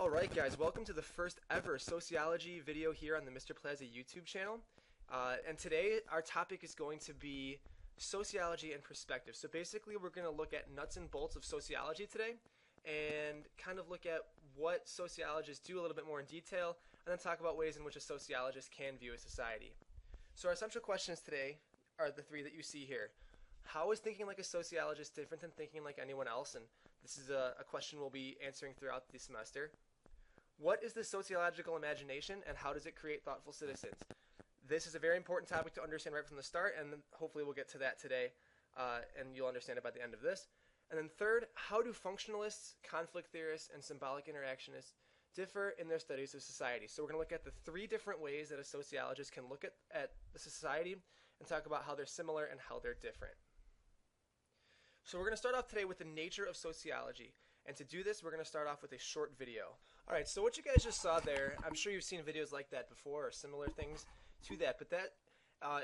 Alright guys, welcome to the first ever sociology video here on the Mr. Plaza YouTube channel. And today our topic is going to be sociology and perspective. So basically we're going to look at nuts and bolts of sociology today and kind of look at what sociologists do a little bit more in detail and then talk about ways in which a sociologist can view a society. So our central questions today are the three that you see here. How is thinking like a sociologist different than thinking like anyone else? And this is a question we'll be answering throughout the semester. What is the sociological imagination and how does it create thoughtful citizens? This is a very important topic to understand right from the start, and hopefully we'll get to that today and you'll understand it by the end of this. And then third, how do functionalists, conflict theorists, and symbolic interactionists differ in their studies of society? So we're going to look at the three different ways that a sociologist can look at the society and talk about how they're similar and how they're different. So we're going to start off today with the nature of sociology. And to do this, we're going to start off with a short video. Alright, so what you guys just saw there, I'm sure you've seen videos like that before or similar things to that, but that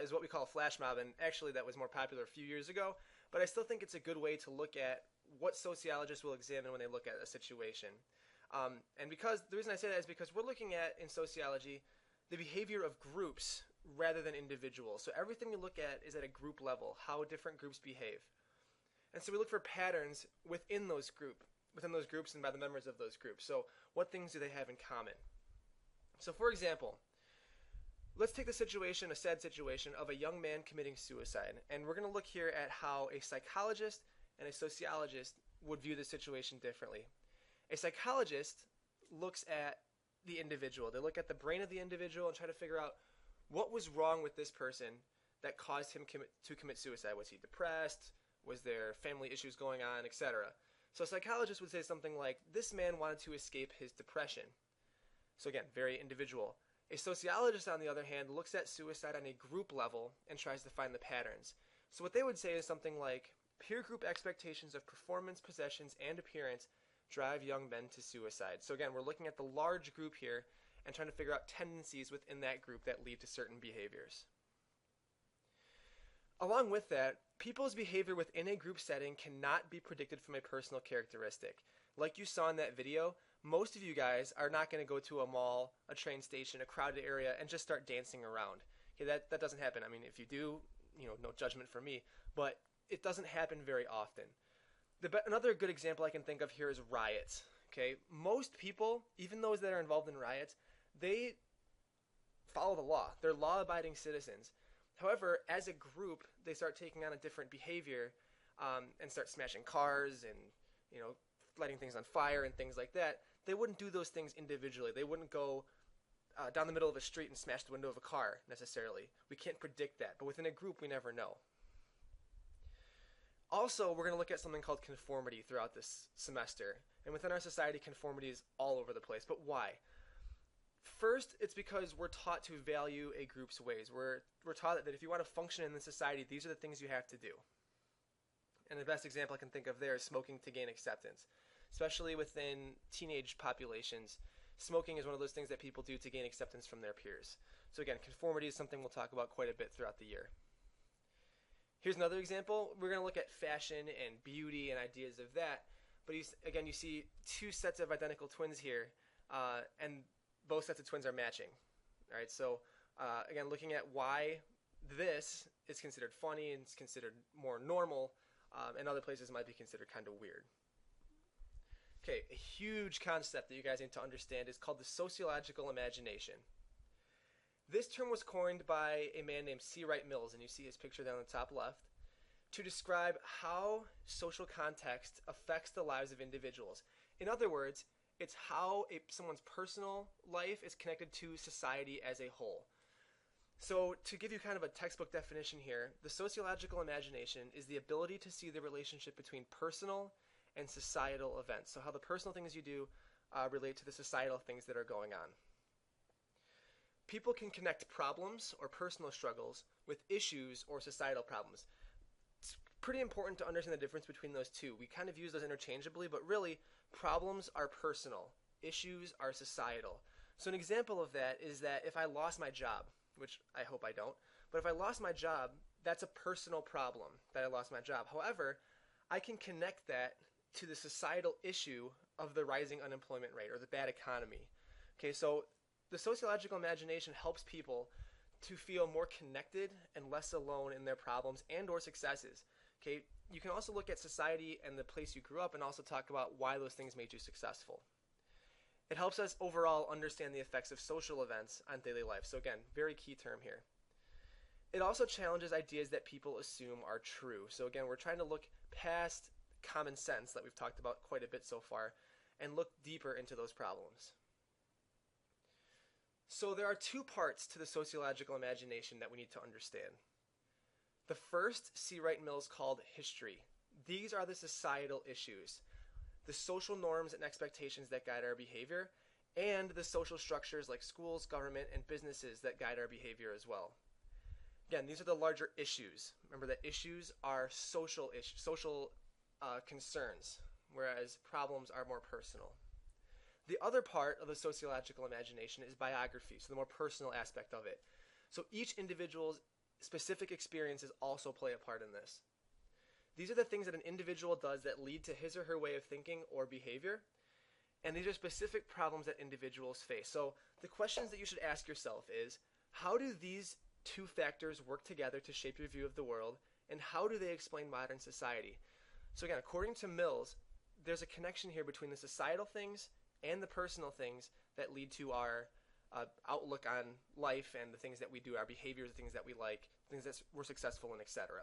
is what we call a flash mob, and actually that was more popular a few years ago, but I still think it's a good way to look at what sociologists will examine when they look at a situation. And because the reason I say that is because we're looking at, in sociology, the behavior of groups rather than individuals. So everything we look at is at a group level, how different groups behave. And so we look for patterns within those groups and by the members of those groups. So what things do they have in common? So for example, let's take the situation, a sad situation, of a young man committing suicide. And we're going to look here at how a psychologist and a sociologist would view the situation differently. A psychologist looks at the individual. They look at the brain of the individual and try to figure out what was wrong with this person that caused him to commit suicide. Was he depressed? Was there family issues going on, etc.? So a psychologist would say something like, this man wanted to escape his depression. So again, very individual. A sociologist, on the other hand, looks at suicide on a group level and tries to find the patterns. So what they would say is something like, peer group expectations of performance, possessions, and appearance drive young men to suicide. So again, we're looking at the large group here and trying to figure out tendencies within that group that lead to certain behaviors. Along with that, people's behavior within a group setting cannot be predicted from a personal characteristic. Like you saw in that video, most of you guys are not going to go to a mall, a train station, a crowded area, and just start dancing around. Okay, that doesn't happen. I mean, if you do, no judgment from me, but it doesn't happen very often. Another good example I can think of here is riots. Okay, most people, even those that are involved in riots, they follow the law. They're law-abiding citizens. However, as a group, they start taking on a different behavior and start smashing cars and, lighting things on fire and things like that. They wouldn't do those things individually. They wouldn't go down the middle of a street and smash the window of a car necessarily. We can't predict that, but within a group, we never know. Also, we're going to look at something called conformity throughout this semester. And within our society, conformity is all over the place. But why? First, it's because we're taught to value a group's ways. We're taught that if you want to function in the society, these are the things you have to do. And the best example I can think of there is smoking to gain acceptance. Especially within teenage populations, smoking is one of those things that people do to gain acceptance from their peers. So again, conformity is something we'll talk about quite a bit throughout the year. Here's another example. We're going to look at fashion and beauty and ideas of that. But again, you see two sets of identical twins here, and both sets of twins are matching. All right, so again, looking at why this is considered funny and it's considered more normal, and other places might be considered kind of weird. Okay, a huge concept that you guys need to understand is called the sociological imagination. This term was coined by a man named C. Wright Mills, and you see his picture down on the top left, to describe how social context affects the lives of individuals. In other words, it's how someone's personal life is connected to society as a whole. So to give you kind of a textbook definition here, the sociological imagination is the ability to see the relationship between personal and societal events. So how the personal things you do relate to the societal things that are going on. People can connect problems or personal struggles with issues or societal problems. It's pretty important to understand the difference between those two. We kind of use those interchangeably, but really, problems are personal. Issues are societal. So an example of that is that if I lost my job, which I hope I don't, but if I lost my job, that's a personal problem that I lost my job. However, I can connect that to the societal issue of the rising unemployment rate or the bad economy. Okay, so the sociological imagination helps people to feel more connected and less alone in their problems and or successes. Okay, you can also look at society and the place you grew up and also talk about why those things made you successful. It helps us overall understand the effects of social events on daily life. So again, very key term here. It also challenges ideas that people assume are true. So again, we're trying to look past common sense that we've talked about quite a bit so far and look deeper into those problems. So there are two parts to the sociological imagination that we need to understand. The first, C. Wright Mills called history. These are the societal issues, the social norms and expectations that guide our behavior, and the social structures like schools, government, and businesses that guide our behavior as well. Again, these are the larger issues. Remember that issues are social concerns, whereas problems are more personal. The other part of the sociological imagination is biography, so the more personal aspect of it. So each individual's specific experiences also play a part in this. These are the things that an individual does that lead to his or her way of thinking or behavior, and these are specific problems that individuals face. So the questions that you should ask yourself is, how do these two factors work together to shape your view of the world, and how do they explain modern society? So again, according to Mills, there's a connection here between the societal things and the personal things that lead to our outlook on life and the things that we do, our behaviors, the things that we like, things that we're successful in, etc.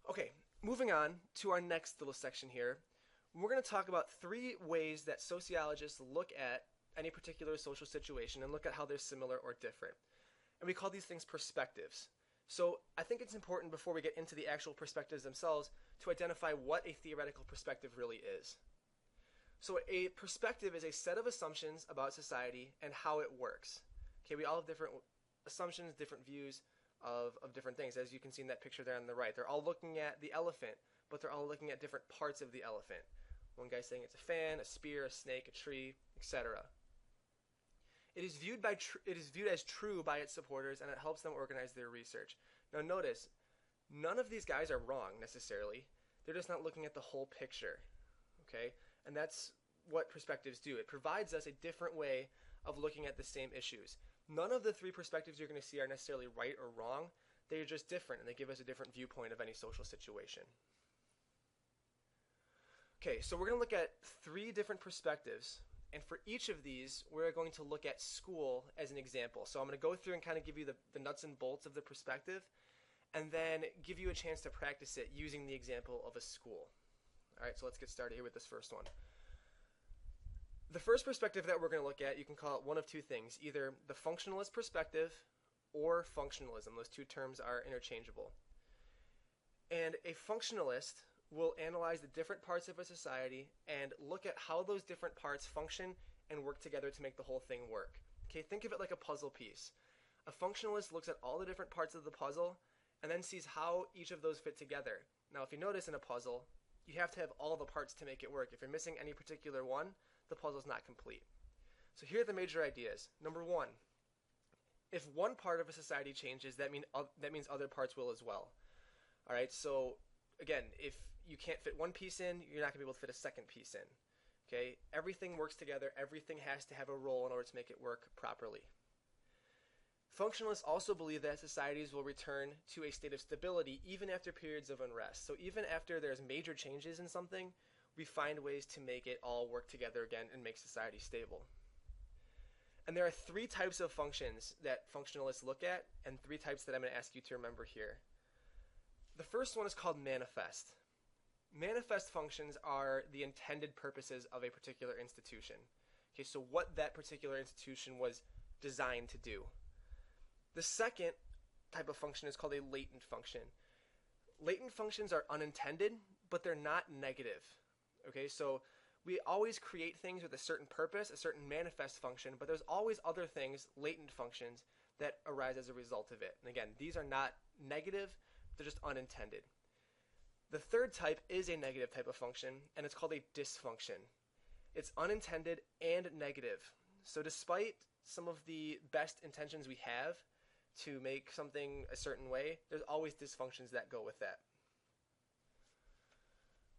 Okay, moving on to our next little section here. We're going to talk about 3 ways that sociologists look at any particular social situation and look at how they're similar or different. And we call these things perspectives. So I think it's important before we get into the actual perspectives themselves to identify what a theoretical perspective really is. So a perspective is a set of assumptions about society and how it works. Okay, we all have different assumptions, different views of different things. As you can see in that picture there on the right, they're all looking at the elephant, but they're all looking at different parts of the elephant. One guy's saying it's a fan, a spear, a snake, a tree, etc. It is viewed as true by its supporters, and it helps them organize their research. Now notice, none of these guys are wrong necessarily. They're just not looking at the whole picture. Okay? And that's what perspectives do. It provides us a different way of looking at the same issues. None of the 3 perspectives you're going to see are necessarily right or wrong. They're just different, and they give us a different viewpoint of any social situation. Okay, so we're going to look at 3 different perspectives, and for each of these, we're going to look at school as an example. So I'm going to go through and kind of give you the nuts and bolts of the perspective, and then give you a chance to practice it using the example of a school. All right, so let's get started here with this first one. The first perspective that we're going to look at, you can call it one of 2 things, either the functionalist perspective or functionalism. Those 2 terms are interchangeable. And a functionalist will analyze the different parts of a society and look at how those different parts function and work together to make the whole thing work. Okay, think of it like a puzzle piece. A functionalist looks at all the different parts of the puzzle and then sees how each of those fit together. Now, if you notice in a puzzle, you have to have all the parts to make it work. If you're missing any particular one, the puzzle's not complete. So here are the major ideas. Number 1, if one part of a society changes, that means other parts will as well. All right, so again, if you can't fit one piece in, you're not going to be able to fit a second piece in. Okay, everything works together. Everything has to have a role in order to make it work properly. Functionalists also believe that societies will return to a state of stability even after periods of unrest. So even after there's major changes in something, we find ways to make it all work together again and make society stable. And there are 3 types of functions that functionalists look at, and 3 types that I'm going to ask you to remember here. The first one is called manifest. Manifest functions are the intended purposes of a particular institution. Okay, so what that particular institution was designed to do. The second type of function is called a latent function. Latent functions are unintended, but they're not negative. Okay, so we always create things with a certain purpose, a certain manifest function, but there's always other things, latent functions, that arise as a result of it. And again, these are not negative, they're just unintended. The third type is a negative type of function, and it's called a dysfunction. It's unintended and negative. So despite some of the best intentions we have to make something a certain way, there's always dysfunctions that go with that.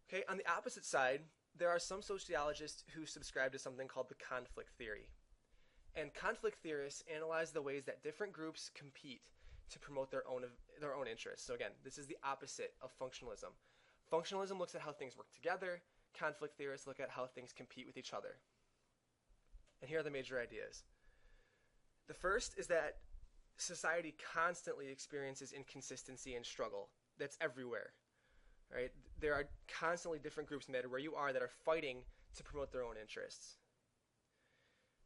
Okay, on the opposite side, there are some sociologists who subscribe to something called the conflict theory. And conflict theorists analyze the ways that different groups compete to promote their own interests. So again, this is the opposite of functionalism. Functionalism looks at how things work together. Conflict theorists look at how things compete with each other. And here are the major ideas. The first is that society constantly experiences inconsistency and struggle. That's everywhere. Right? There are constantly different groups, no matter where you are, that are fighting to promote their own interests.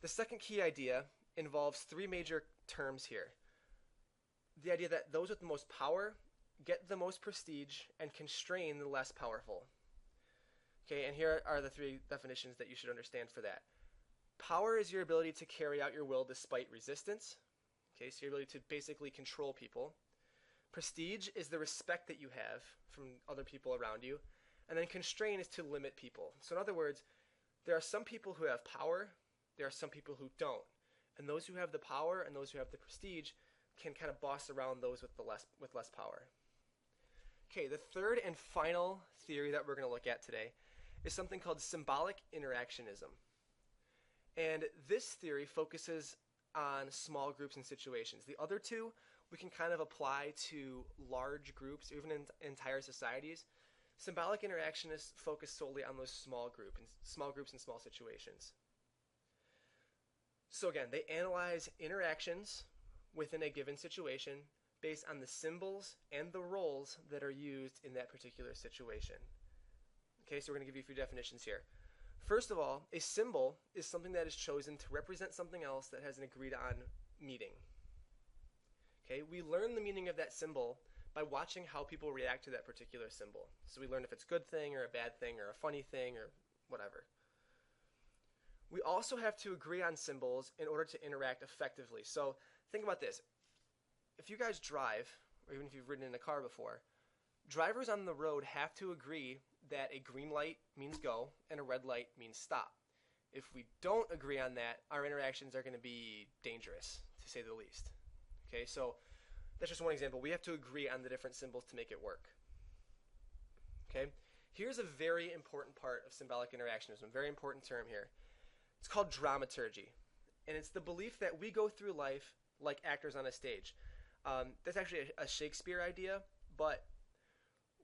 The second key idea involves three major terms here. The idea that those with the most power get the most prestige and constrain the less powerful. Okay, and here are the three definitions that you should understand for that. Power is your ability to carry out your will despite resistance. Okay, so your ability to basically control people. Prestige is the respect that you have from other people around you. And then constrain is to limit people. So in other words, there are some people who have power, there are some people who don't. And those who have the power and those who have the prestige can kind of boss around those with less power. Okay, the third and final theory that we're going to look at today is something called symbolic interactionism. And this theory focuses on small groups and situations. The other two we can kind of apply to large groups, even in entire societies. Symbolic interactionists focus solely on those small groups and small situations. So again, they analyze interactions within a given situation based on the symbols and the roles that are used in that particular situation. Okay, so we're going to give you a few definitions here. First of all, a symbol is something that is chosen to represent something else that has an agreed on meaning. Okay, we learn the meaning of that symbol by watching how people react to that particular symbol. So we learn if it's a good thing or a bad thing or a funny thing or whatever. We also have to agree on symbols in order to interact effectively. So think about this. If you guys drive, or even if you've ridden in a car before, drivers on the road have to agree that a green light means go and a red light means stop. If we don't agree on that, our interactions are going to be dangerous, to say the least. Okay, so that's just one example. We have to agree on the different symbols to make it work. Okay, here's a very important part of symbolic interactionism, a very important term here. It's called dramaturgy, and it's the belief that we go through life like actors on a stage. That's actually a Shakespeare idea, but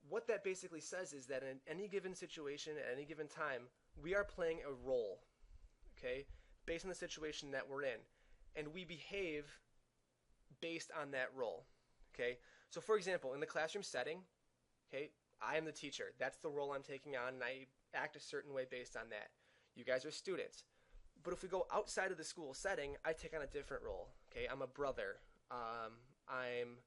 what that basically says is that in any given situation, at any given time, we are playing a role, okay, based on the situation that we're in, and we behave based on that role, okay? So for example, in the classroom setting, okay, I am the teacher. That's the role I'm taking on, and I act a certain way based on that. You guys are students. But if we go outside of the school setting, I take on a different role, okay? I'm a brother. I'm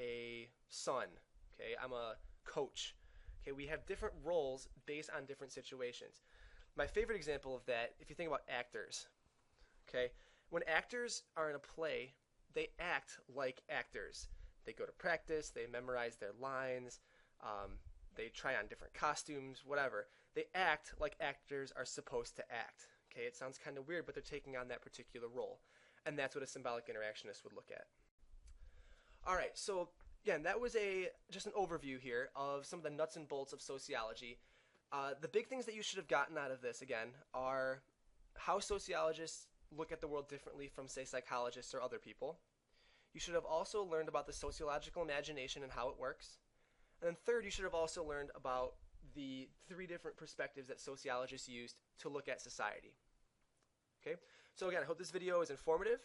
a son, okay? I'm a coach. Okay, we have different roles based on different situations. My favorite example of that, if you think about actors, okay? When actors are in a play, they act like actors. They go to practice, they memorize their lines, they try on different costumes, whatever. They act like actors are supposed to act. Okay, it sounds kind of weird, but they're taking on that particular role. And that's what a symbolic interactionist would look at. All right, so again, that was just an overview here of some of the nuts and bolts of sociology. The big things that you should have gotten out of this, again, are how sociologists look at the world differently from, say, psychologists or other people. You should have also learned about the sociological imagination and how it works. And then third, you should have also learned about the three different perspectives that sociologists used to look at society. Okay, so again, I hope this video is informative.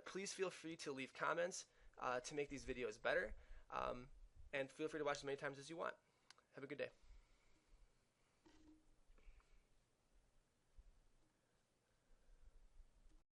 Please feel free to leave comments to make these videos better, and feel free to watch as many times as you want. Have a good day.